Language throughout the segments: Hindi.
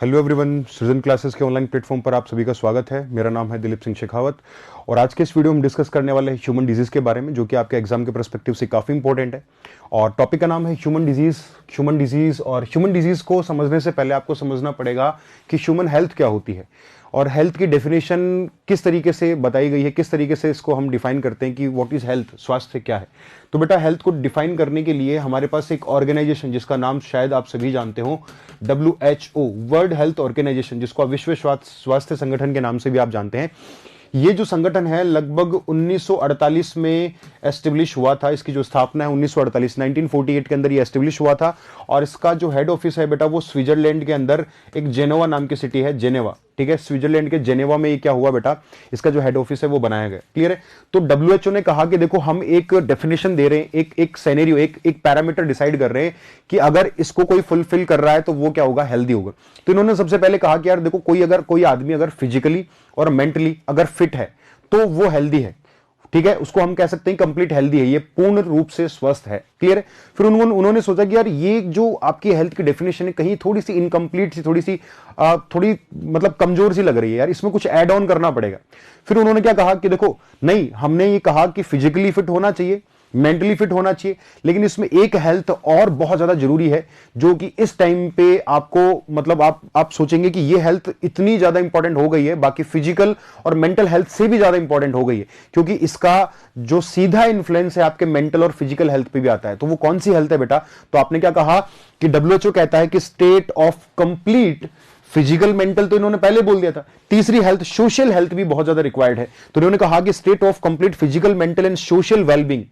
हेलो एवरीवन, सृजन क्लासेस के ऑनलाइन प्लेटफॉर्म पर आप सभी का स्वागत है। मेरा नाम है दिलीप सिंह शेखावत और आज के इस वीडियो में डिस्कस करने वाले हैं ह्यूमन डिजीज के बारे में, जो कि आपके एग्जाम के पर्सपेक्टिव से काफ़ी इंपॉर्टेंट है। और टॉपिक का नाम है ह्यूमन डिजीज। और ह्यूमन डिजीज को समझने से पहले आपको समझना पड़ेगा कि ह्यूमन हेल्थ क्या होती है और हेल्थ की डेफिनेशन किस तरीके से बताई गई है, किस तरीके से इसको हम डिफाइन करते हैं कि व्हाट इज हेल्थ, स्वास्थ्य क्या है। तो बेटा, हेल्थ को डिफाइन करने के लिए हमारे पास एक ऑर्गेनाइजेशन जिसका नाम शायद आप सभी जानते हो, WHO, वर्ल्ड हेल्थ ऑर्गेनाइजेशन, जिसको आप विश्व स्वास्थ्य संगठन के नाम से भी आप जानते हैं। ये जो संगठन है लगभग 1948 में एस्टेब्लिश हुआ था। इसकी जो स्थापना है 1948 के अंदर ये एस्टेब्लिश हुआ था। और इसका जो हेड ऑफिस है बेटा, वो स्विट्जरलैंड के अंदर एक जेनेवा नाम की सिटी है, जेनेवा। ठीक है, स्विट्जरलैंड के जेनेवा में ये क्या हुआ बेटा, इसका जो हेड ऑफिस है वो बनाया गया। क्लियर है। तो WHO ने कहा कि देखो, हम एक डेफिनेशन दे रहे हैं, एक सिनेरियो, एक पैरामीटर डिसाइड कर रहे हैं कि अगर इसको कोई फुलफिल कर रहा है तो वो क्या होगा, हेल्दी होगा। तो इन्होंने सबसे पहले कहा कि यार देखो, कोई आदमी अगर फिजिकली और मेंटली अगर फिट है तो वो हेल्दी है। ठीक है, उसको हम कह सकते हैं कंप्लीट हेल्दी है, ये पूर्ण रूप से स्वस्थ है। क्लियर है। फिर उन्होंने सोचा कि यार ये जो आपकी हेल्थ की डेफिनेशन है कहीं थोड़ी सी इनकम्प्लीट सी, थोड़ी मतलब कमजोर सी लग रही है यार, इसमें कुछ ऐड ऑन करना पड़ेगा। फिर उन्होंने क्या कहा कि देखो, नहीं, हमने ये कहा कि फिजिकली फिट होना चाहिए, मेंटली फिट होना चाहिए, लेकिन इसमें एक हेल्थ और बहुत ज्यादा जरूरी है, जो कि इस टाइम पे आपको मतलब आप सोचेंगे कि ये हेल्थ इतनी ज्यादा इंपॉर्टेंट हो गई है, बाकी फिजिकल और मेंटल हेल्थ से भी ज्यादा इंपॉर्टेंट हो गई है, क्योंकि इसका जो सीधा इन्फ्लुएंस है आपके मेंटल और फिजिकल हेल्थ पे भी आता है। तो वो कौन सी हेल्थ है बेटा? तो आपने क्या कहा कि WHO कहता है कि state of complete physical mental, तो इन्होंने पहले बोल दिया था। तीसरी हेल्थ, सोशल हेल्थ भी बहुत ज्यादा रिक्वायर्ड है। तो इन्होंने कहा कि state of complete physical mental and social wellbeing.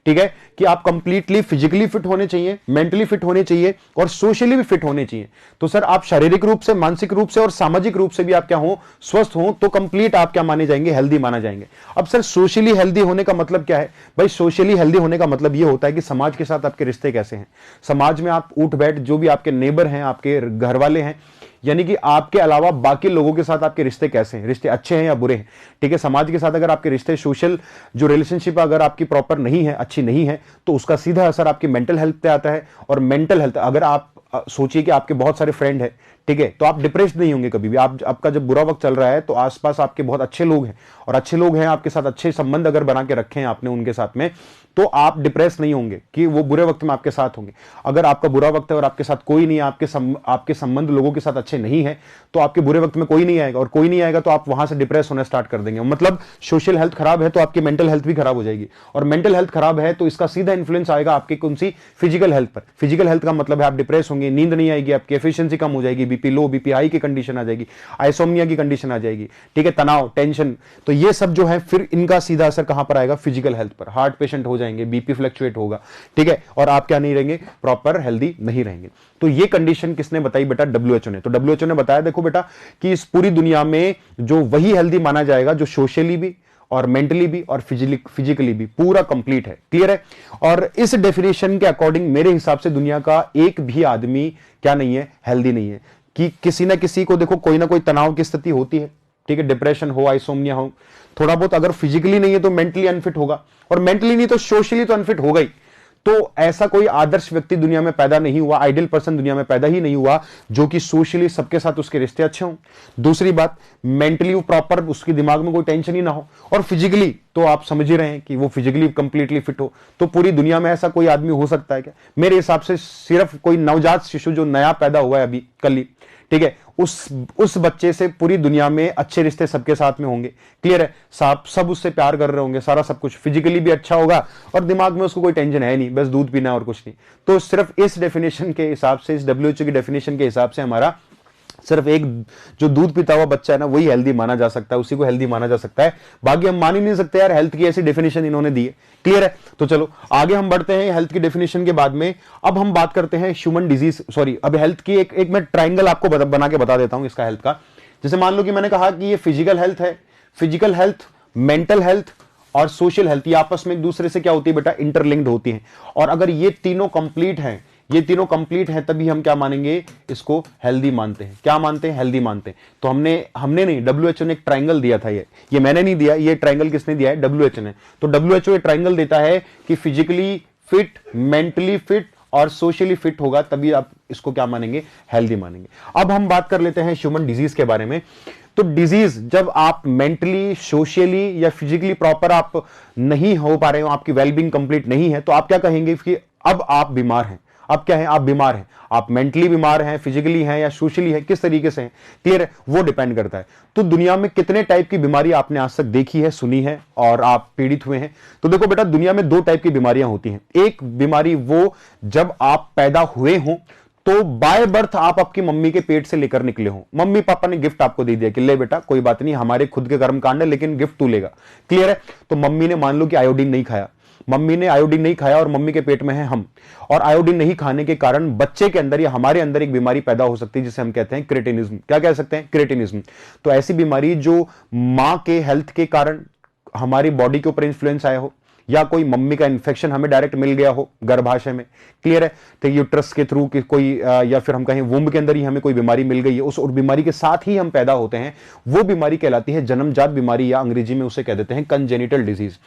ठीक है, कि आप कंप्लीटली फिजिकली फिट होने चाहिए, मेंटली फिट होने चाहिए और सोशली भी फिट होने चाहिए। तो सर, आप शारीरिक रूप से, मानसिक रूप से और सामाजिक रूप से भी आप क्या हो, स्वस्थ हो, तो कंप्लीट आप क्या माने जाएंगे, हेल्दी माना जाएंगे। अब सर, सोशली हेल्दी होने का मतलब क्या है भाई? सोशली हेल्दी होने का मतलब यह होता है कि समाज के साथ आपके रिश्ते कैसे हैं, समाज में आप उठ बैठ, जो भी आपके नेबर हैं, आपके घर वाले हैं, यानी कि आपके अलावा बाकी लोगों के साथ आपके रिश्ते कैसे हैं, रिश्ते अच्छे हैं या बुरे हैं। ठीक है, समाज के साथ अगर आपके रिश्ते, सोशल जो रिलेशनशिप अगर आपकी प्रॉपर नहीं है, अच्छी नहीं है, तो उसका सीधा असर आपकी मेंटल हेल्थ पे आता है। और मेंटल हेल्थ, अगर आप सोचिए कि आपके बहुत सारे फ्रेंड हैं, ठीक है, तो आप डिप्रेस्ड नहीं होंगे कभी भी। आपका जब बुरा वक्त चल रहा है तो आसपास आपके बहुत अच्छे लोग हैं, और अच्छे लोग हैं आपके साथ, अच्छे संबंध अगर बना के रखे हैं आपने उनके साथ में, तो आप डिप्रेस नहीं होंगे कि वो बुरे वक्त में आपके साथ होंगे। अगर आपका बुरा वक्त है और आपके साथ कोई नहीं है, आपके संबंध लोगों के साथ अच्छे नहीं है, तो आपके बुरे वक्त में कोई नहीं आएगा, और कोई नहीं आएगा तो आप वहां से डिप्रेस होना स्टार्ट कर देंगे। मतलब सोशल हेल्थ खराब है तो आपकी मेंटल हेल्थ भी खराब हो जाएगी, और मेंटल हेल्थ खराब है तो इसका सीधा इंफ्लुएंस आएगा आपकी कौन सी, फिजिकल हेल्थ पर। फिजिकल हेल्थ का मतलब है आप डिप्रेस होंगे, नींद नहीं आएगी, आपकी एफिशिएंसी कम हो जाएगी, बीपी लो, बीपी हाई की कंडीशन आ जाएगी, आइसोमनिया की कंडीशन आ जाएगी। ठीक है, तनाव, टेंशन, तो ये सब जो है फिर इनका सीधा असर कहां पर आएगा, फिजिकल हेल्थ पर। हार्ट पेशेंट हो जाएंगे, बीपी फ्लक्चुएट होगा, ठीक है, और आप क्या नहीं रहेंगे, प्रॉपर हेल्दी नहीं रहेंगे। तो ये कंडीशन किसने बताई बेटा? WHO ने। तो WHO ने बताया देखो बेटा, कि इस पूरी दुनिया में जो वही हेल्दी माना जाएगा जो सोशली भी और मेंटली भी और फिजिकली भी पूरा कंप्लीट है। क्लियर है। और इस डेफिनेशन के अकॉर्डिंग मेरे हिसाब से दुनिया का एक भी आदमी क्या नहीं है, हेल्दी नहीं है। कि किसी ना किसी को देखो कोई ना कोई तनाव की स्थिति होती है, ठीक है, डिप्रेशन हो, आइसोमनिया हो, थोड़ा बहुत, अगर फिजिकली नहीं है तो मेंटली अनफिट होगा, और मेंटली नहीं तो सोशली तो अनफिट होगा ही। तो ऐसा कोई आदर्श व्यक्ति दुनिया में पैदा नहीं हुआ, आइडियल पर्सन दुनिया में पैदा ही नहीं हुआ, जो कि सोशली सबके साथ उसके रिश्ते अच्छे हों। दूसरी बात, मेंटली वो प्रॉपर, उसके दिमाग में कोई टेंशन ही ना हो, और फिजिकली तो आप समझ ही रहे हैं कि वो फिजिकली कंप्लीटली फिट हो। तो पूरी दुनिया में ऐसा कोई आदमी हो सकता है क्या? मेरे हिसाब से सिर्फ कोई नवजात शिशु जो नया पैदा हुआ है अभी कल ही, ठीक है, उस बच्चे से पूरी दुनिया में अच्छे रिश्ते सबके साथ में होंगे। क्लियर है, सब उससे प्यार कर रहे होंगे, सारा सब कुछ फिजिकली भी अच्छा होगा, और दिमाग में उसको कोई टेंशन है नहीं, बस दूध पीना और कुछ नहीं। तो सिर्फ इस डेफिनेशन के हिसाब से, इस WHO की डेफिनेशन के हिसाब से हमारा सिर्फ एक जो दूध पीता हुआ बच्चा है ना, वही हेल्दी माना जा सकता है, उसी को हेल्दी माना जा सकता है। बाकी हम मान ही नहीं सकते यार, हेल्थ की ऐसी डेफिनेशन इन्होंने दी है। क्लियर है। तो चलो आगे हम बढ़ते हैं हेल्थ की डेफिनेशन के बाद में। अब हम बात करते हैं ह्यूमन डिजीज, सॉरी, अब हेल्थ की एक मैं ट्राइंगल आपको बना के बता देता हूं इसका हेल्थ का। जैसे मान लो कि मैंने कहा कि ये फिजिकल हेल्थ है, फिजिकल हेल्थ, मेंटल हेल्थ और सोशल हेल्थ, ये आपस में एक दूसरे से क्या होती है बेटा, इंटरलिंक्ड होती है। और अगर ये तीनों कंप्लीट हैं, ये तीनों कंप्लीट हैं, तभी हम क्या मानेंगे, इसको हेल्दी मानते हैं। क्या मानते हैं? हेल्दी मानते हैं। तो हमने नहीं, WHO ने एक ट्रायंगल दिया था, ये मैंने नहीं दिया, ये ट्रायंगल किसने दिया है? WHO ने। तो WHO ये ट्रायंगल देता है कि फिजिकली फिट, मेंटली फिट और सोशली फिट होगा, तभी आप इसको क्या मानेंगे, हेल्दी मानेंगे। अब हम बात कर लेते हैं ह्यूमन डिजीज के बारे में। तो डिजीज, जब आप मेंटली, सोशली या फिजिकली प्रॉपर आप नहीं हो पा रहे हो, आपकी वेलबींग कंप्लीट नहीं है, तो आप क्या कहेंगे कि अब आप बीमार हैं। अब क्या है, आप बीमार हैं, आप मेंटली बीमार हैं, फिजिकली हैं या सोशली हैं, किस तरीके से हैं, क्लियर है, वो डिपेंड करता है। तो दुनिया में कितने टाइप की बीमारी आपने आज तक देखी है, सुनी है और आप पीड़ित हुए हैं? तो देखो बेटा, दुनिया में दो टाइप की बीमारियां होती हैं। एक बीमारी वो जब आप पैदा हुए हो, तो बाय बर्थ आप आपकी मम्मी के पेट से लेकर निकले हो, मम्मी पापा ने गिफ्ट आपको दे दिया कि ले बेटा कोई बात नहीं, हमारे खुद के कर्म कांड है लेकिन गिफ्ट तू लेगा, क्लियर है। तो मम्मी ने मान लो कि आयोडीन नहीं खाया, मम्मी ने आयोडीन नहीं खाया और मम्मी के पेट में है हम, और आयोडीन नहीं खाने के कारण बच्चे के अंदर या हमारे अंदर एक बीमारी पैदा हो सकती है जिसे हम कहते हैं क्रेटिनिज्म। क्या कह सकते हैं, क्रेटिनिज्म। तो ऐसी बीमारी जो मां के हेल्थ के कारण हमारी बॉडी के ऊपर इंफ्लुएंस आया हो, या कोई मम्मी का इन्फेक्शन हमें डायरेक्ट मिल गया हो गर्भाशय में, क्लियर है, तो यूट्रस के थ्रू कोई या फिर हम कहें वुंब के अंदर ही हमें कोई बीमारी मिल गई है, उस और बीमारी के साथ ही हम पैदा होते हैं, वो बीमारी कहलाती है जन्मजात बीमारी, या अंग्रेजी में उसे कह देते हैं कंजेनिटल डिजीज।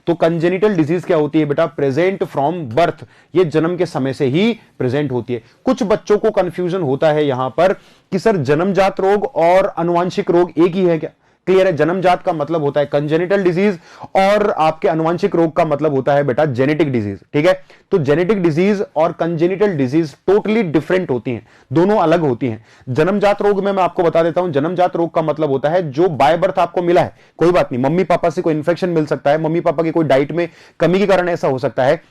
तो कंजेनिटल डिजीज क्या होती है बेटा, प्रेजेंट फ्रॉम बर्थ, ये जन्म के समय से ही प्रेजेंट होती है। कुछ बच्चों को कंफ्यूजन होता है यहां पर कि सर जन्मजात रोग और अनुवांशिक रोग एक ही है क्या? क्लियर है, जन्मजात का मतलब होता है कंजेनिटल डिजीज और आपके अनुवांशिक रोग का मतलब होता है बेटा जेनेटिक डिजीज, ठीक है। तो जेनेटिक डिजीज और कंजेनिटल डिजीज टोटली डिफरेंट होती हैं, दोनों अलग होती हैं। जन्मजात रोग में मैं आपको बता देता हूं, जन्मजात रोग का मतलब होता है जो बाय बर्थ आपको मिला है, कोई बात नहीं, मम्मी पापा से कोई इंफेक्शन मिल सकता है, मम्मी पापा की कोई डाइट में कमी के कारण ऐसा हो सकता है,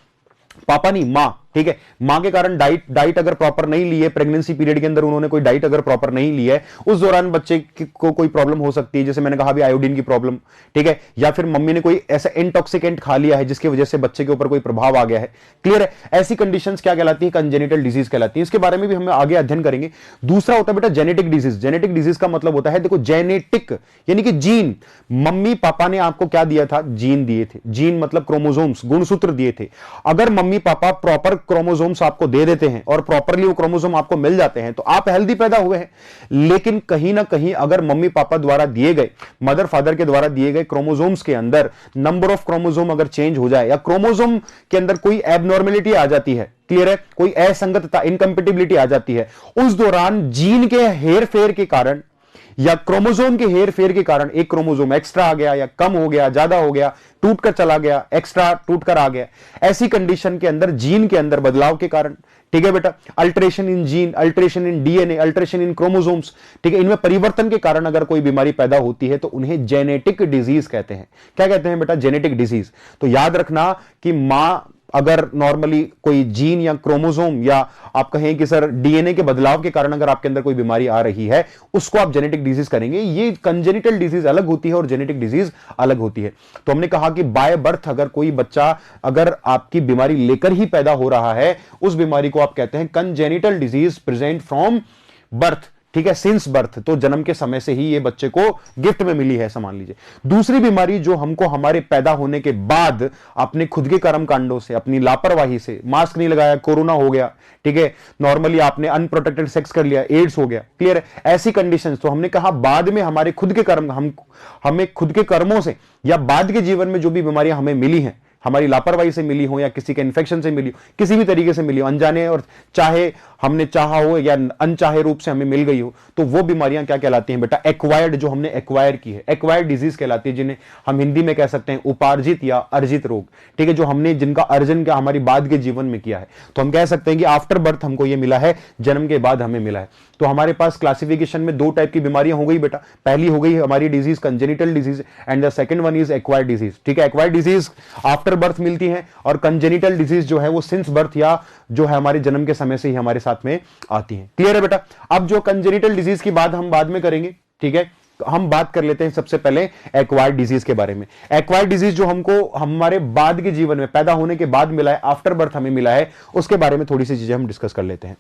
पापा नहीं मां, ठीक है, मां के कारण डाइट अगर प्रॉपर नहीं ली है, प्रेगनेंसी पीरियड के अंदर उन्होंने कोई डाइट अगर प्रॉपर नहीं ली है, उस दौरान बच्चे को कोई प्रॉब्लम हो सकती है, जैसे मैंने कहा अभी आयोडीन की प्रॉब्लम, ठीक है, या फिर मम्मी ने कोई ऐसा इंटॉक्सिकेंट खा लिया है जिसकी वजह से बच्चे के ऊपर कोई प्रभाव आ गया है, क्लियर है। ऐसी कंडीशंस क्या कहलाती है, कंजेनिटल डिजीज कहलाती है। इसके बारे में भी हम आगे अध्ययन करेंगे। दूसरा होता है बेटा जेनेटिक डिजीज। जेनेटिक डिजीज का मतलब होता है, देखो जेनेटिक यानी कि जीन, मम्मी पापा ने आपको क्या दिया था, जीन दिए थे, जीन मतलब क्रोमोसोम्स, गुणसूत्र दिए थे। अगर मम्मी पापा प्रॉपर क्रोमोसोम्स आपको दे देते हैं और प्रॉपरली वो क्रोमोसोम आपको मिल जाते हैं, तो आप हेल्दी पैदा हुए हैं। लेकिन कहीं ना कहीं अगर मम्मी पापा द्वारा दिए गए, मदर फादर के द्वारा दिए गए क्रोमोसोम्स के अंदर नंबर ऑफ क्रोमोसोम अगर चेंज हो जाए, या क्रोमोसोम के अंदर कोई एबनॉर्मेलिटी आ जाती है, क्लियर है, कोई असंगतता, इनकम्पेटिबिलिटी आ जाती है, उस दौरान जीन के हेर फेर के कारण या क्रोमोसोम के हेर फेर के कारण एक क्रोमोसोम एक्स्ट्रा आ गया या कम हो गया, ज्यादा हो गया, टूटकर चला गया, एक्स्ट्रा टूटकर आ गया, ऐसी कंडीशन के अंदर जीन के अंदर बदलाव के कारण, ठीक है बेटा, alteration in gene, alteration in DNA, alteration in chromosomes, ठीक है, इनमें परिवर्तन के कारण अगर कोई बीमारी पैदा होती है तो उन्हें जेनेटिक डिजीज कहते हैं। क्या कहते हैं बेटा, जेनेटिक डिजीज। तो याद रखना कि मां अगर नॉर्मली कोई जीन या क्रोमोसोम या आप कहें कि सर डीएनए के बदलाव के कारण अगर आपके अंदर कोई बीमारी आ रही है, उसको आप जेनेटिक डिजीज करेंगे। ये कंजेनिटल डिजीज अलग होती है और जेनेटिक डिजीज अलग होती है। तो हमने कहा कि बाय बर्थ अगर कोई बच्चा अगर आपकी बीमारी लेकर ही पैदा हो रहा है, उस बीमारी को आप कहते हैं congenital disease present from birth, ठीक है, सिंस बर्थ। तो जन्म के समय से ही ये बच्चे को गिफ्ट में मिली है, मान लीजिए। दूसरी बीमारी जो हमको हमारे पैदा होने के बाद अपने खुद के कर्म कांडों से, अपनी लापरवाही से, मास्क नहीं लगाया, कोरोना हो गया, ठीक है, नॉर्मली आपने अनप्रोटेक्टेड सेक्स कर लिया, एड्स हो गया, क्लियर है, ऐसी कंडीशंस। तो हमने कहा बाद में हमारे खुद के कर्म, हमें खुद के कर्मों से या बाद के जीवन में जो भी बीमारियां हमें मिली हैं, हमारी लापरवाही से मिली हो या किसी के इन्फेक्शन से मिली हो, किसी भी तरीके से मिली हो, अनजाने और चाहे हमने चाहा हो या अनचाहे रूप से हमें मिल गई हो, तो वो बीमारियां क्या कहलाती हैं बेटा, एक्वायर्ड, जो हमने एक्वायर की है, एक्वायर्ड डिजीज कहलाती है, जिन्हें हम हिंदी में कह सकते हैं उपार्जित या अर्जित रोग, ठीक है, जो हमने जिनका अर्जन क्या हमारी बाद के जीवन में किया है। तो हम कह सकते हैं कि आफ्टर बर्थ हमको ये मिला है, जन्म के बाद हमें मिला है। तो हमारे पास क्लासिफिकेशन में दो टाइप की बीमारियां हो गई बेटा। पहली हो गई हमारी disease congenital disease and the second one is acquired disease, ठीक है। एक्वायर्ड डिजीज आफ्टर बर्थ मिलती है और कंजेनिटल डिजीज जो है वो सिंस बर्थ या जो है हमारे जन्म के समय से ही हमारे साथ में आती है। क्लियर है बेटा। अब जो कंजेनिटल डिजीज की बात हम बाद में करेंगे, ठीक है। हम बात कर लेते हैं सबसे पहले एक्वायर्ड डिजीज के बारे में। एक्वायर्ड डिजीज जो हमको हमारे बाद के जीवन में पैदा होने के बाद मिला है, आफ्टर बर्थ हमें मिला है, उसके बारे में थोड़ी सी चीजें हम डिस्कस कर लेते हैं।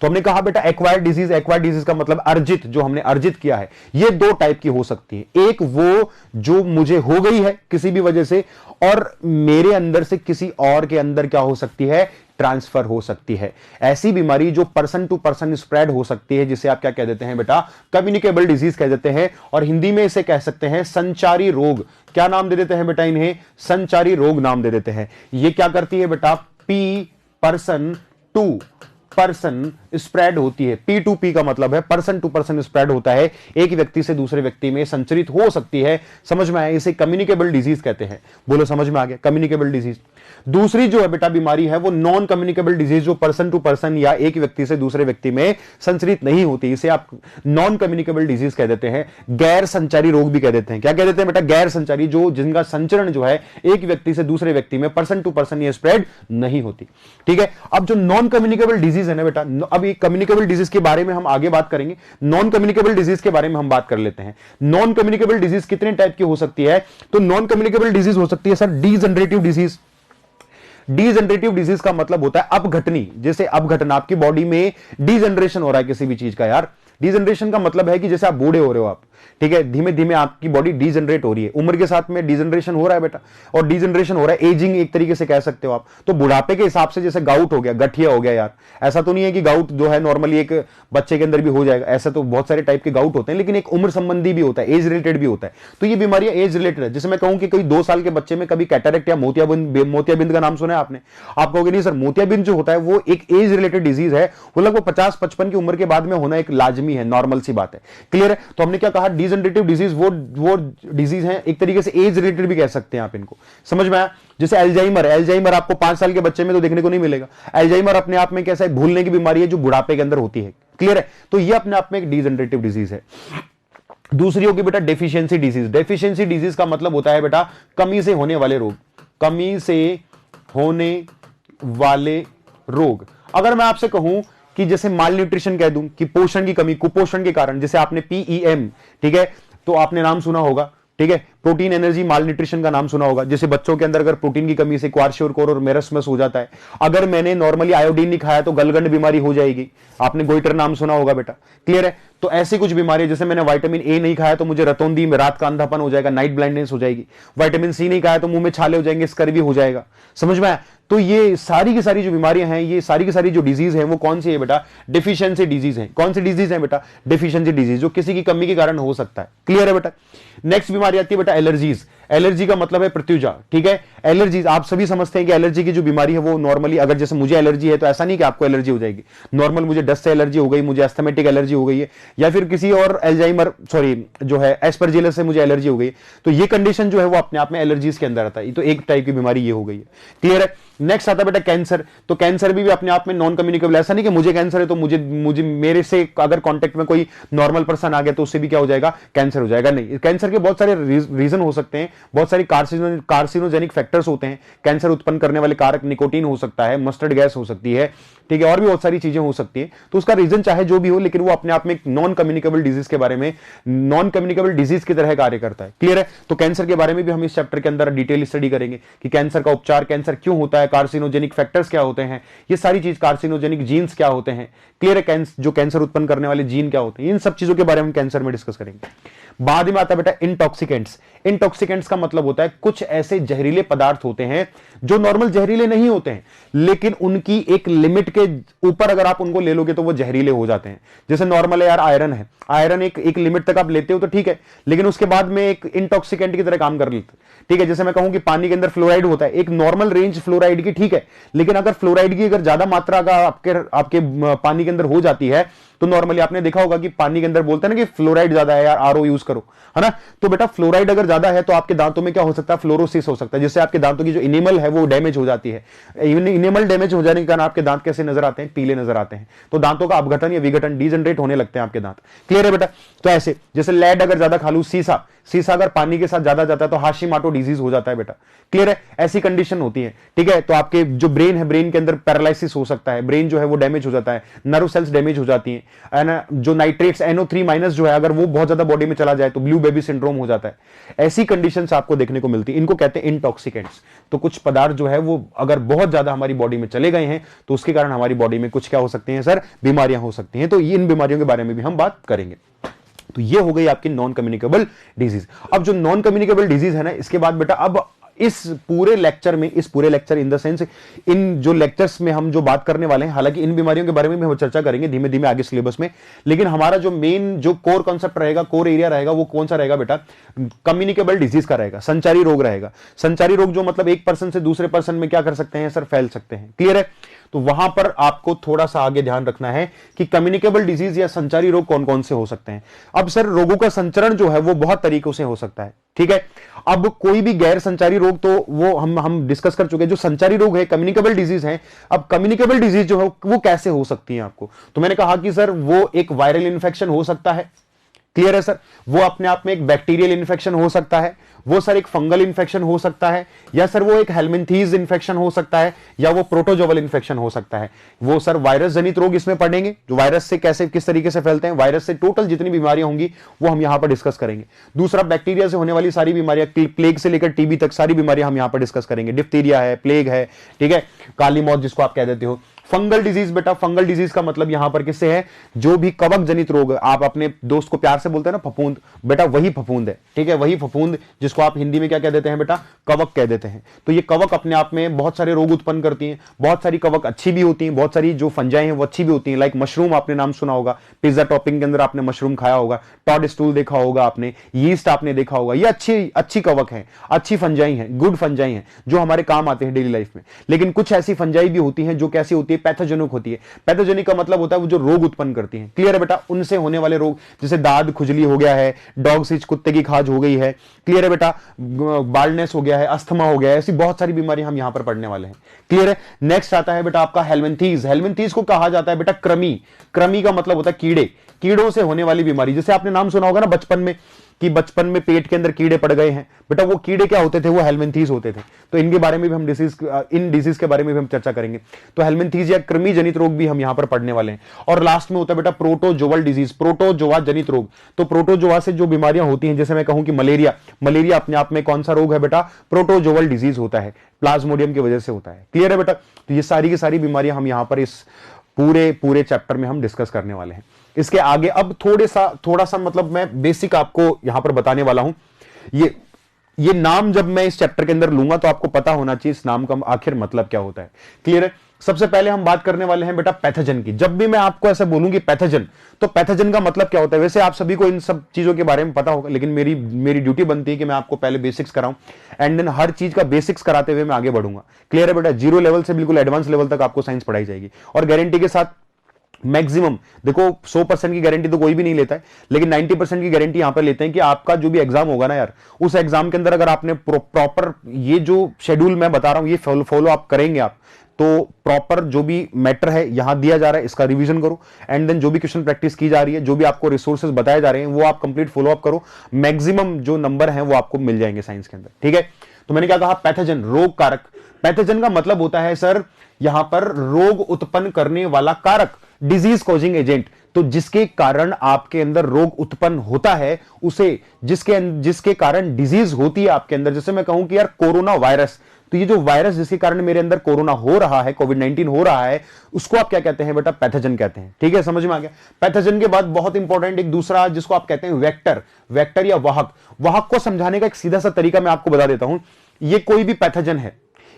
तो हमने कहा बेटा एक्वायर्ड डिजीज का मतलब अर्जित, जो हमने अर्जित किया है। ये दो टाइप की हो सकती है, एक वो जो मुझे हो गई है किसी भी वजह से और मेरे अंदर से किसी और के अंदर क्या हो सकती है, ट्रांसफर हो सकती है। ऐसी बीमारी जो पर्सन टू पर्सन स्प्रेड हो सकती है, जिसे आप क्या कह देते हैं बेटा, कम्युनिकेबल डिजीज कह देते हैं, और हिंदी में इसे कह सकते हैं संचारी रोग। क्या नाम दे देते हैं बेटा इन्हें, संचारी रोग नाम दे देते हैं। ये क्या करती है बेटा, पर्सन टू पर्सन स्प्रेड होती है। P2P का मतलब है पर्सन टू पर्सन स्प्रेड होता है, एक व्यक्ति से दूसरे व्यक्ति में संचरित हो सकती है। समझ में आया? इसे कम्युनिकेबल डिजीज कहते हैं। बोलो समझ में आ गया? Communicable disease. दूसरी जो है बेटा बीमारी है वो नॉन कम्युनिकेबल डिजीज, जो पर्सन टू पर्सन या एक व्यक्ति से दूसरे व्यक्ति में संचरित नहीं होती, इसे आप नॉन कम्युनिकेबल डिजीज कह देते हैं। गैर संचारी रोग भी कह देते हैं। क्या कह देते हैं बेटा? गैर संचारी, जो जिनका संचरण जो है एक व्यक्ति से दूसरे व्यक्ति में पर्सन टू पर्सन ये स्प्रेड नहीं होती। ठीक है, अब जो नॉन कम्युनिकेबल डिजीज है ना बेटा, अब ये कम्युनिकेबल डिजीज के बारे में हम आगे बात करेंगे, नॉन कम्युनिकेबल डिजीज के बारे में हम बात कर लेते हैं। नॉन कम्युनिकेबल डिजीज कितने टाइप की हो सकती है? तो नॉन कम्युनिकेबल डिजीज हो सकती है sir degenerative disease. Degenerative disease का मतलब होता है अपघटनी, जैसे अपघटन, आपकी बॉडी में डीजनरेशन हो रहा है किसी भी चीज का। यार डीजनरेशन का मतलब है कि जैसे आप बूढ़े हो रहे हो आप, ठीक है, धीमे धीमे आपकी बॉडी डीजनरेट हो रही है, उम्र के साथ में डीजनरेशन हो रहा है बेटा, और डीजनरेशन हो रहा है, एजिंग एक तरीके से कह सकते हो आप। तो बुढ़ापे के हिसाब से जैसे गाउट हो गया, गठिया हो गया, यार ऐसा तो नहीं है कि गाउट जो है नॉर्मली एक बच्चे के अंदर भी हो जाएगा, ऐसा तो बहुत सारे टाइप के गाउट होते हैं, लेकिन एक उम्र संबंधी भी होता है, एज रिलेटेड भी होता है। तो ये बीमारियां एज रिलेटेड है। जैसे मैं कहूं कि कोई 2 साल के बच्चे में कभी कैटरेक्ट या मोतियाबिंद का नाम सुना है आपने? आप कहोगे नहीं सर, मोतियाबिंद जो होता है वो एक एज रिलेटेड डिजीज है, वो लगभग 50-55 की उम्र के बाद में होना एक लाजमी है, नॉर्मल सी बात है। क्लियर है? तो हमने क्या कहा, डीजनरेटिव डिजीज वो डिजीज है, एक तरीके से एज रिलेटेड भी कह सकते हैं आप इनको। समझ में आया? जैसे एल्जाइमर आपको 5 साल के बच्चे में तो देखने को नहीं मिलेगा। एल्जाइमर अपने आप में कैसा है, भूलने की बीमारी है जो बुढ़ापे के अंदर होती है। क्लियर है? तो ये अपने आप में एक डीजनरेटिव डिजीज है। दूसरी होगी बेटा डेफिशिएंसी डिजीज। डेफिशिएंसी डिजीज का मतलब होता है बेटा कमी से होने वाले रोग, कमी से होने वाले रोग। अगर मैं आपसे कहूं कि जैसे माल न्यूट्रिशन कह दूं कि पोषण की कमी, कुपोषण के कारण, जैसे आपने PEM, ठीक है, तो आपने नाम सुना होगा, ठीक है, प्रोटीन एनर्जी माल न्यूट्रिशन का नाम सुना होगा। जैसे बच्चों के अंदर अगर प्रोटीन की कमी से क्वारशियोर और मेरस्मस हो जाता है। अगर मैंने नॉर्मली आयोडीन नहीं खाया तो गलगंड बीमारी हो जाएगी, आपने गोइटर नाम सुना होगा बेटा। क्लियर है? तो ऐसी कुछ बीमारी, जैसे मैंने विटामिन ए नहीं खाया तो मुझे रतौंधी में रात का अंधापन हो जाएगा, नाइट ब्लाइंडनेस हो जाएगी। विटामिन सी नहीं खाया तो मुंह में छाले हो जाएंगे, स्कर्वी हो जाएगा। समझ में आया? तो ये सारी की सारी जो बीमारियां हैं, ये सारी की सारी जो डिजीज है वो कौन सी है बेटा? डेफिशिएंसी डिजीज है। कौन सी डिजीज है बेटा? डेफिशिएंसी डिजीज, जो किसी की कमी के कारण हो सकता है। क्लियर है बेटा? नेक्स्ट बीमारी आती है बेटा एलर्जीज। एलर्जी का मतलब है प्रत्युजा। ठीक है, एलर्जीज आप सभी समझते हैं कि एलर्जी की जो बीमारी है वो नॉर्मली, अगर जैसे मुझे एलर्जी है तो ऐसा नहीं कि आपको एलर्जी हो जाएगी। नॉर्मल मुझे डस्ट से एलर्जी हो गई, मुझे एस्थमेटिक एलर्जी हो गई है, या फिर किसी और जो है एस्परजिलस से मुझे एलर्जी हो गई, तो ये कंडीशन जो है वो अपने आप में एलर्जीज के अंदर आता है। तो एक टाइप की बीमारी ये हो गई है। क्लियर है? नेक्स्ट आता है बेटा कैंसर। तो कैंसर भी अपने आप में नॉन कम्युनिकेबल, ऐसा नहीं कि मुझे कैंसर है तो मुझे मेरे से अगर कांटेक्ट में कोई नॉर्मल पर्सन आ गया तो उससे भी क्या हो जाएगा? कैंसर हो जाएगा। नहीं, कैंसर के बहुत सारे रीजन हो सकते हैं, बहुत सारी कार्सिनोजेनिक फैक्टर्स होते हैं। कैंसर उत्पन्न करने वाले कारक निकोटीन हो सकता है, मस्टर्ड गैस हो सकती है, ठीक है, और भी बहुत सारी चीजें हो सकती हैं। तो उसका रीजन चाहे जो भी हो, लेकिन वो अपने आप में एक नॉन कम्युनिकेबल डिजीज के बारे में, नॉन कम्युनिकेबल डिजीज की तरह कार्य करता है। क्लियर है? तो कैंसर के बारे में भी हम इस चैप्टर के अंदर डिटेल स्टडी करेंगे कि कैंसर का उपचार, कैंसर क्यों होता है, कार्सिनोजेनिक फैक्टर्स क्या होते हैं, ये सारी चीज, कार्सिनोजेनिक जीन्स क्या होते हैं। क्लियर है? जो कैंसर उत्पन्न करने वाले जीन क्या होते हैं, इन सब चीजों के बारे में कैंसर में डिस्कस करेंगे। बाद में आता है बेटा इंटॉक्सिकेंट्स। इंटॉक्सिकेंट्स का मतलब होता है कुछ ऐसे जहरीले पदार्थ होते हैं जो नॉर्मल जहरीले नहीं होते हैं, लेकिन उनकी एक लिमिट के ऊपर अगर आप उनको ले लोगे तो वो जहरीले हो जाते हैं। जैसे नॉर्मल है यार, आयरन है, आयरन एक लिमिट तक आप लेते हो तो ठीक है, लेकिन उसके बाद में एक इंटॉक्सिकेंट की तरह काम कर लेते। ठीक है, जैसे मैं कहूं कि पानी के अंदर फ्लोराइड होता है, एक नॉर्मल रेंज फ्लोराइड की, ठीक है, लेकिन अगर फ्लोराइड की अगर ज्यादा मात्रा अगर आपके पानी के अंदर हो जाती है तो नॉर्मली आपने देखा होगा कि पानी के अंदर बोलते हैं ना कि फ्लोराइड ज्यादा है यार, आरओ यूज करो, है ना। तो बेटा फ्लोराइड अगर ज्यादा है तो आपके दांतों में क्या हो सकता है? फ्लोरोसिस हो सकता है, जिससे आपके दांतों की जो इनेमल है वो डैमेज हो जाती है। इनेमल डैमेज हो जाने के कारण आपके दांत कैसे नजर आते हैं? पीले नजर आते हैं। तो दांतों का अपघटन या विघटन, डीजनरेट होने लगते हैं आपके दांत। क्लियर है बेटा? तो ऐसे जैसे लेड अगर ज्यादा खा लूं, सीसा अगर पानी के साथ ज्यादा जाता है तो हाशिमाटो डिजीज हो जाता है बेटा। क्लियर है? ऐसी कंडीशन होती है। ठीक है, तो आपके जो ब्रेन है, ब्रेन के अंदर पैरालिसिस हो सकता है, ब्रेन जो है वो डैमेज हो जाता है, नर्व सेल्स डैमेज हो जाती है। जो नाइट्रेट्स NO3- जो है, अगर वो बहुत ज्यादा बॉडी में चला जाए तो ब्लू बेबी सिंड्रोम हो जाता है। ऐसी कंडीशंस आपको देखने को मिलती है, इनको कहते हैं इंटॉक्सिकेंट्स। तो कुछ पदार्थ जो है वो अगर बहुत ज्यादा हमारी बॉडी में चले गए हैं तो उसके कारण हमारी बॉडी में कुछ क्या हो सकते हैं सर? बीमारियां हो सकती हैं। तो इन बीमारियों के बारे में भी हम बात करेंगे। तो ये हो गई आपकी नॉन कम्युनिकेबल डिजीज। अब जो नॉन कम्युनिकेबल डिजीज है ना, इसके बाद बेटा अब इस पूरे लेक्चर इन द सेंस, इन जो लेक्चर्स में हम जो बात करने वाले हैं, हालांकि इन बीमारियों के बारे में भी हम चर्चा करेंगे धीमे धीमे आगे सिलेबस में, लेकिन हमारा जो मेन जो कोर कॉन्सेप्ट रहेगा, कोर एरिया रहेगा, वो कौन सा रहेगा बेटा? कम्युनिकेबल डिजीज का रहेगा, संचारी रोग रहेगा। संचारी रोग जो मतलब एक पर्सन से दूसरे पर्सन में क्या कर सकते हैं सर? फैल सकते हैं। क्लियर है? तो वहां पर आपको थोड़ा सा आगे ध्यान रखना है कि कम्युनिकेबल डिजीज या संचारी रोग कौन कौन से हो सकते हैं। अब सर रोगों का संचरण जो है वो बहुत तरीकों से हो सकता है, ठीक है। अब कोई भी गैर संचारी रोग तो वो हम डिस्कस कर चुके हैं, जो संचारी रोग है, कम्युनिकेबल डिजीज है। अब कम्युनिकेबल डिजीज जो है वो कैसे हो सकती है आपको? तो मैंने कहा कि सर वो एक वायरल इंफेक्शन हो सकता है। क्लियर है सर? वो अपने आप में एक बैक्टीरियल इंफेक्शन हो सकता है, वो सर एक फंगल इंफेक्शन हो सकता है, या सर वो एक हेलमिंथीज इंफेक्शन हो सकता है, या वो प्रोटोजोवल इंफेक्शन हो सकता है। वो सर वायरस जनित रोग इसमें पढ़ेंगे, जो वायरस से कैसे किस तरीके से फैलते हैं, वायरस से टोटल जितनी बीमारियां होंगी वो हम यहां पर डिस्कस करेंगे। दूसरा, बैक्टीरिया से होने वाली सारी बीमारियां, प्लेग से लेकर टीबी तक सारी बीमारियां हम यहां पर डिस्कस करेंगे। डिप्थीरिया है, प्लेग है, ठीक है, काली मौत जिसको आप कह देते हो। फंगल डिजीज बेटा, फंगल डिजीज का मतलब यहां पर किससे है? जो भी कवक जनित रोग, आप अपने दोस्त को प्यार से बोलते हैं ना फफूंद, बेटा वही फफूंद है, ठीक है, वही फफूंद जिसको आप हिंदी में क्या कह देते हैं बेटा? कवक कह देते हैं। तो ये कवक अपने आप में बहुत सारे रोग उत्पन्न करती हैं। बहुत सारी कवक अच्छी भी होती हैं, बहुत सारी जो फंजाई हैं वो अच्छी भी होती हैं। लाइक मशरूम, आपने नाम सुना होगा, पिज्जा टॉपिंग के अंदर आपने मशरूम खाया होगा, टॉड स्टूल देखा होगा आपने, यीस्ट आपने देखा होगा। ये अच्छी कवक है, अच्छी फंजाई है, गुड फंजाई है, जो हमारे काम आते हैं डेली लाइफ में। लेकिन कुछ ऐसी फंजाई भी होती हैं जो कैसी होती है? पैथोजेनिक होती है। पैथोजेनिक का मतलब होता है वो जो रोग उत्पन्न करती हैं। क्लियर है बेटा? उनसे होने वाले रोग, जैसे दाद खुजली हो गया है, डॉग सीच कुत्ते की खाज हो गई है, क्लियर है बेटा, बाल्डनेस हो गया है, अस्थमा हो गया है, ऐसी बहुत सारी बीमारियां हम यहां पर पढ़ने वाले हैं। क्लियर है? नेक्स्ट आता है बेटा आपका हेलमिंथीज। हेलमिंथीज को कहा जाता है बेटा कृमि। कृमि का मतलब होता है कीड़े, कीड़ों से होने वाली बीमारी। जैसे आपने नाम सुना होगा ना बचपन में, कि बचपन में पेट के अंदर कीड़े पड़ गए हैं, बेटा वो कीड़े क्या होते थे? वो हेलमिंथीज होते थे। तो इनके बारे में भी हम इन डिजीज के बारे में भी हम चर्चा करेंगे। तो हेलमिंथीज या कृमि जनित रोग भी हम यहां पर पढ़ने वाले हैं। और लास्ट में होता है बेटा प्रोटोजोवल डिजीज, प्रोटोजोआ जनित रोग। तो प्रोटोजोआ से जो बीमारियां होती हैं, जैसे मैं कहूं कि मलेरिया, मलेरिया अपने आप में कौन सा रोग है बेटा? प्रोटोजोवल डिजीज होता है, प्लाज्मोडियम की वजह से होता है। क्लियर है बेटा? तो ये सारी की सारी बीमारियां हम यहां पर इस पूरे चैप्टर में हम डिस्कस करने वाले हैं। इसके आगे अब थोड़ा सा मतलब मैं बेसिक आपको यहां पर बताने वाला हूं। ये नाम जब मैं इस चैप्टर के अंदर लूंगा तो आपको पता होना चाहिए इस नाम का आखिर मतलब क्या होता है। क्लियर है? सबसे पहले हम बात करने वाले हैं बेटा पैथोजन की। जब भी मैं आपको ऐसा बोलूंगी पैथोजन, तो पैथोजन का मतलब क्या होता है? वैसे आप सभी को इन सब चीजों के बारे में पता होगा, लेकिन मेरी ड्यूटी बनती है कि मैं आपको पहले बेसिक्स कराऊं, एंड देन हर चीज का बेसिक्स कराते हुए मैं आगे बढ़ूंगा। क्लियर है बेटा? जीरो लेवल से बिल्कुल एडवांस लेवल तक आपको साइंस पढ़ाई जाएगी, और गारंटी के साथ मैक्सिमम, देखो 100% की गारंटी तो कोई भी नहीं लेता है, लेकिन 90% की गारंटी यहां पर लेते हैं कि आपका जो भी एग्जाम होगा ना यार, उस एग्जाम के अंदर अगर आपने प्रॉपर ये जो शेड्यूल मैं बता रहा हूं ये फॉलो आप करेंगे आप, तो प्रॉपर जो भी मैटर है यहां दिया जा रहा है इसका रिवीजन करो, एंड देन जो भी क्वेश्चन प्रैक्टिस की जा रही है, जो भी आपको रिसोर्सेज बताए जा रहे हैं वो आप कंप्लीट फॉलो अप करो। मैक्सिमम जो नंबर है वो आपको मिल जाएंगे साइंस के अंदर, ठीक है। तो मैंने क्या कहा? पैथोजन, रोग कारक। पैथोजन का मतलब होता है सर यहां पर रोग उत्पन्न करने वाला कारक, डिजीज कॉजिंग एजेंट। तो जिसके कारण आपके अंदर रोग उत्पन्न होता है, उसे जिसके कारण डिजीज होती है आपके अंदर, जैसे मैं कहूं कि यार कोरोना वायरस, तो ये जो वायरस जिसके कारण मेरे अंदर कोरोना हो रहा है, कोविड-19 हो रहा है, उसको आप क्या कहते हैं बेटा? पैथोजन कहते हैं, ठीक है, समझ में आ गया। पैथोजन के बाद बहुत इंपॉर्टेंट एक दूसरा जिसको आप कहते हैं वेक्टर, वेक्टर या वाहक। वाहक को समझाने का एक सीधा सा तरीका मैं आपको बता देता हूं। ये कोई भी पैथोजन है,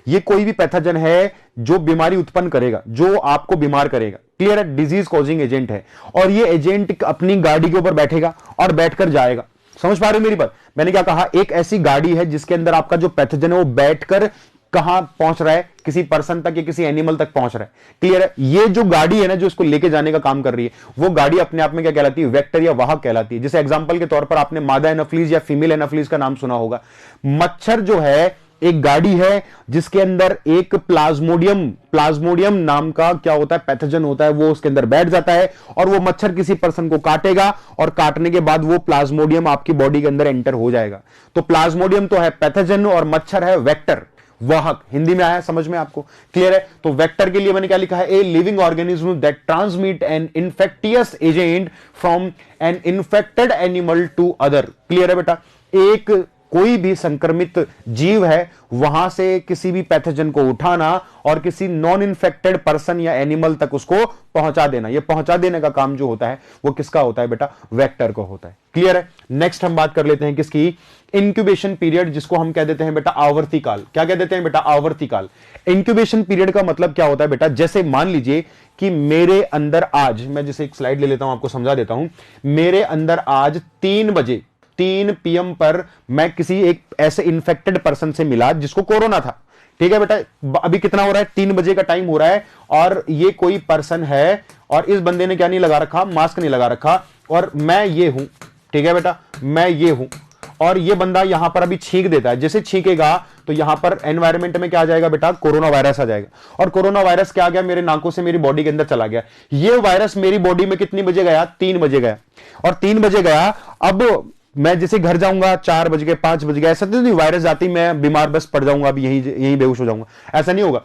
ये कोई भी पैथोजन है जो बीमारी उत्पन्न करेगा, जो आपको बीमार करेगा। क्लियर है? डिजीज कॉजिंग एजेंट है, और ये एजेंट अपनी गाड़ी के ऊपर बैठेगा और बैठकर जाएगा। समझ पा रहे हो मेरी बात? मैंने क्या कहा? एक ऐसी गाड़ी है जिसके अंदर आपका जो पैथोजन है वो बैठकर कहां पहुंच रहा है? किसी पर्सन तक या किसी एनिमल तक पहुंच रहा है। क्लियर है? ये जो गाड़ी है ना जो इसको लेके जाने का काम कर रही है, वो गाड़ी अपने आप में क्या कहलाती है? वेक्टर या वाहक कहलाती है। जैसे एग्जांपल के तौर पर आपने मादा एनाफिलीज या फीमेल एनाफिलीज का नाम सुना होगा। मच्छर जो है एक गाड़ी है जिसके अंदर एक प्लाज्मोडियम नाम का क्या होता है? पैथोजन होता है, वो उसके अंदर बैठ जाता है और वो मच्छर किसी पर्सन को काटेगा, और काटने के बाद वो प्लाज्मोडियम आपकी बॉडी के अंदर एंटर हो जाएगा। तो प्लाज्मोडियम तो है पैथोजन और मच्छर है वेक्टर, वाहक। हिंदी में आया समझ में आपको? क्लियर है? तो वेक्टर के लिए मैंने क्या लिखा है? A living organism that transmit an infectious agent from an infected animal to other. Clear है बेटा? एक कोई भी संक्रमित जीव है वहां से किसी भी पैथोजन को उठाना और किसी नॉन इन्फेक्टेड पर्सन या एनिमल तक उसको पहुंचा देना। ये पहुंचा देने का काम जो होता है वो किसका होता है बेटा? वेक्टर को होता है। क्लियर है? नेक्स्ट हम बात कर लेते हैं किसकी? इंक्यूबेशन पीरियड, जिसको हम कह देते हैं बेटा आवर्ती काल। क्या कह देते हैं बेटा? आवर्ती काल। इंक्यूबेशन पीरियड का मतलब क्या होता है बेटा? जैसे मान लीजिए कि मेरे अंदर आज, मैं जैसे एक स्लाइड ले लेता हूं, आपको समझा देता हूं। मेरे अंदर आज 3 बजे 3 PM पर मैं किसी एक ऐसे इन्फेक्टेड पर्सन से मिला जिसको कोरोना था। ठीक है बेटा? अभी कितना हो रहा है? 3 बजे का टाइम हो रहा है और ये कोई पर्सन है और इस बंदे ने क्या नहीं लगा रखा? मास्क नहीं लगा रखा, और मैं ये हूं। ठीक है बेटा? मैं ये हूं और ये बंदा यहां पर अभी छींक देता है। जैसे छींकेगा तो यहां पर एनवायरमेंट में क्या आ जाएगा बेटा? कोरोना वायरस आ जाएगा। और कोरोना वायरस क्या आ गया? मेरे नाकों से मेरी बॉडी के अंदर चला गया। ये वायरस मेरी बॉडी में कितनी बजे गया? 3 बजे गया। और 3 बजे गया, अब मैं जैसे घर जाऊंगा 4 बज गए, 5 बज गए, ऐसा तो नहीं वायरस जाती मैं बीमार बस पड़ जाऊंगा, अभी यहीं बेहोश हो जाऊंगा, ऐसा नहीं होगा।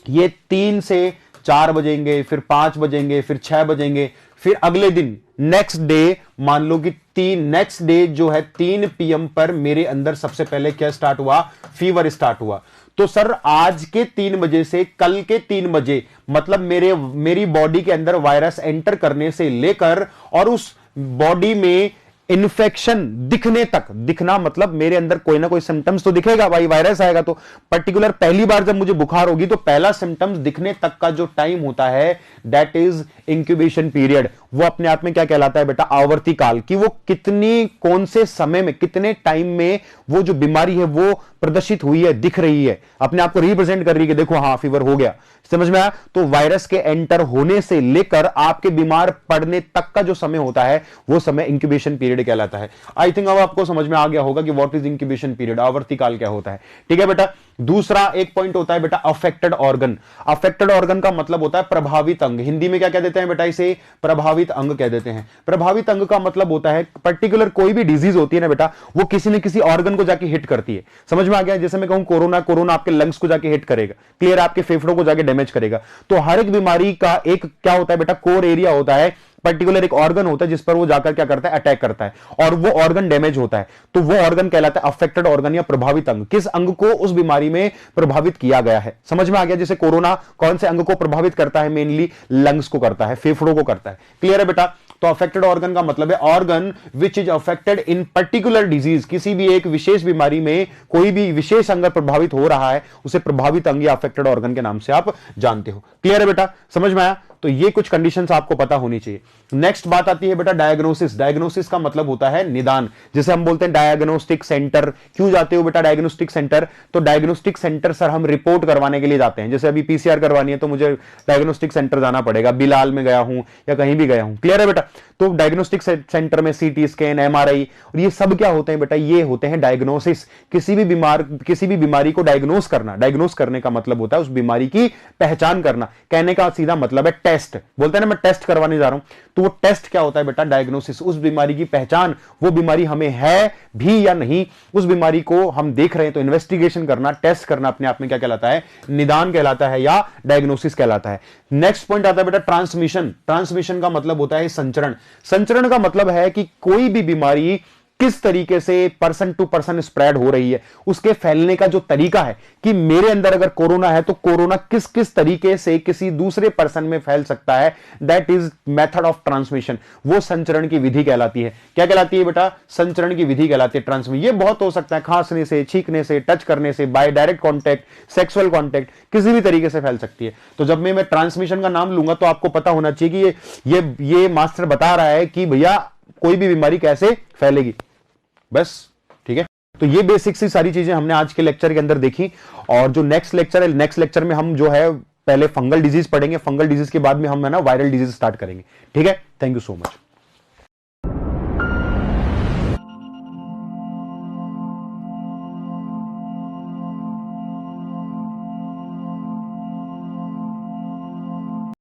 ये 3 से 4 बजेंगे, फिर 5 बजेंगे, फिर 6 बजेंगे, फिर अगले दिन नेक्स्ट डे, मान लो कि नेक्स्ट डे जो है 3 PM पर मेरे अंदर सबसे पहले क्या स्टार्ट हुआ? फीवर स्टार्ट हुआ। तो सर आज के 3 बजे से कल के 3 बजे, मतलब मेरी बॉडी के अंदर वायरस एंटर करने से लेकर और उस बॉडी में इन्फेक्शन दिखने तक, दिखना मतलब मेरे अंदर कोई ना कोई सिम्टम्स तो दिखेगा भाई, वायरस आएगा तो। पर्टिकुलर पहली बार जब मुझे बुखार होगी तो पहला सिम्टम्स दिखने तक का जो टाइम होता है, दैट इज इंक्यूबेशन पीरियड। वो अपने आप में क्या कहलाता है बेटा? आवर्ती काल। कि वो कितनी, कौन से समय में, कितने टाइम में वो जो बीमारी है वो प्रदर्शित हुई है, दिख रही है, अपने आप को रिप्रेजेंट कर रही है कि देखो हाँ फीवर हो गया। समझ में आया? तो वायरस के एंटर होने से लेकर आपके बीमार पड़ने तक का जो समय होता है वो समय इंक्यूबेशन पीरियड कहलाता है। आई थिंक अब आपको समझ में आ गया होगा कि व्हाट इज इंक्यूबेशन पीरियड, आवर्ती काल क्या होता है। ठीक है बेटा? दूसरा एक पॉइंट होता है बेटा अफेक्टेड ऑर्गन। अफेक्टेड ऑर्गन का मतलब होता है प्रभावित अंग। हिंदी में क्या कह देते हैं बेटा? इसे प्रभावित अंग कह देते हैं। प्रभावित अंग का मतलब होता है पर्टिकुलर कोई भी डिजीज होती है ना बेटा, वो किसी न किसी ऑर्गन को जाके हिट करती है। समझ में आ गया? जैसे मैं कहूं कोरोना आपके लंग्स को जाके हिट करेगा, क्लियर, आपके फेफड़ों को जाके डैमेज करेगा। तो हर एक बीमारी का एक क्या होता है बेटा? कोर एरिया होता है, पर्टिकुलर एक ऑर्गन होता है जिस पर वो जाकर क्या करता है? अटैक करता है, और वो ऑर्गन डैमेज होता है। तो वो ऑर्गन कहलाता है अफेक्टेड ऑर्गन या प्रभावित अंग। किस अंग को उस बीमारी में प्रभावित किया गया है। समझ में आ गया? जैसे कोरोना कौन से अंग को प्रभावित करता है? मेनली लंग्स को करता है, फेफड़ों को करता है। क्लियर है बेटा? तो अफेक्टेड ऑर्गन का मतलब है organ which is affected in particular disease. किसी भी एक विशेष बीमारी में कोई भी विशेष अंग प्रभावित हो रहा है, उसे प्रभावित अंग या अफेक्टेड ऑर्गन के नाम से आप जानते हो। क्लियर है बेटा? समझ में आया? तो ये कुछ कंडीशंस आपको पता होनी चाहिए। नेक्स्ट बात आती है बेटा डायग्नोसिस। डायग्नोसिस का मतलब होता है निदान। जैसे हम बोलते हैं डायग्नोस्टिक सेंटर। क्यों जाते हो बेटा डायग्नोस्टिक सेंटर? तो डायग्नोस्टिक सेंटर सर हम रिपोर्ट करवाने के लिए जाते हैं। जैसे अभी PCR करवानी है तो मुझे डायग्नोस्टिक सेंटर जाना पड़ेगा, बिलाल में गया हूं या कहीं भी गया हूं। क्लियर है बेटा? तो डायग्नोस्टिक सेंटर में CT स्कैन, MRI और ये सब क्या होते हैं बेटा? ये होते हैं डायग्नोसिस। किसी भी बीमारी को डायग्नोस करना। डायग्नोस करने का मतलब होता है उस बीमारी की पहचान करना। कहने का सीधा मतलब है टेस्ट। बोलते हैं ना मैं टेस्ट करवाने जा रहा हूं, तो वो टेस्ट क्या होता है बेटा? डायग्नोसिस। उस बीमारी की पहचान, वो बीमारी हमें है भी या नहीं, उस बीमारी को हम देख रहे हैं तो इन्वेस्टिगेशन करना, टेस्ट करना अपने आप में क्या कहलाता है? निदान कहलाता है या डायग्नोसिस कहलाता है। नेक्स्ट पॉइंट आता है बेटा ट्रांसमिशन। ट्रांसमिशन का मतलब होता है संचरण। संचरण का मतलब है कि कोई भी बीमारी किस तरीके से पर्सन टू पर्सन स्प्रेड हो रही है, उसके फैलने का जो तरीका है कि मेरे अंदर अगर कोरोना है तो कोरोना किस किस तरीके से किसी दूसरे पर्सन में फैल सकता है, that is method of transmission. वो संचरण की विधि कहलाती है। क्या कहलाती है बेटा? संचरण की विधि कहलाती है ट्रांसमिशन। ये बहुत हो सकता है, खांसने से, छींकने से, टच करने से, by direct contact, sexual contact, किसी भी तरीके से फैल सकती है। तो जब मैं ट्रांसमिशन का नाम लूंगा तो आपको पता होना चाहिए कि ये मास्टर बता रहा है कि भैया कोई भी बीमारी कैसे फैलेगी, बस। ठीक है? तो ये बेसिक सी सारी चीजें हमने आज के लेक्चर के अंदर देखी। और जो नेक्स्ट लेक्चर है, नेक्स्ट लेक्चर में हम जो है पहले फंगल डिजीज पढ़ेंगे, फंगल डिजीज के बाद में हम है ना वायरल डिजीज स्टार्ट करेंगे। ठीक है? Thank you so much.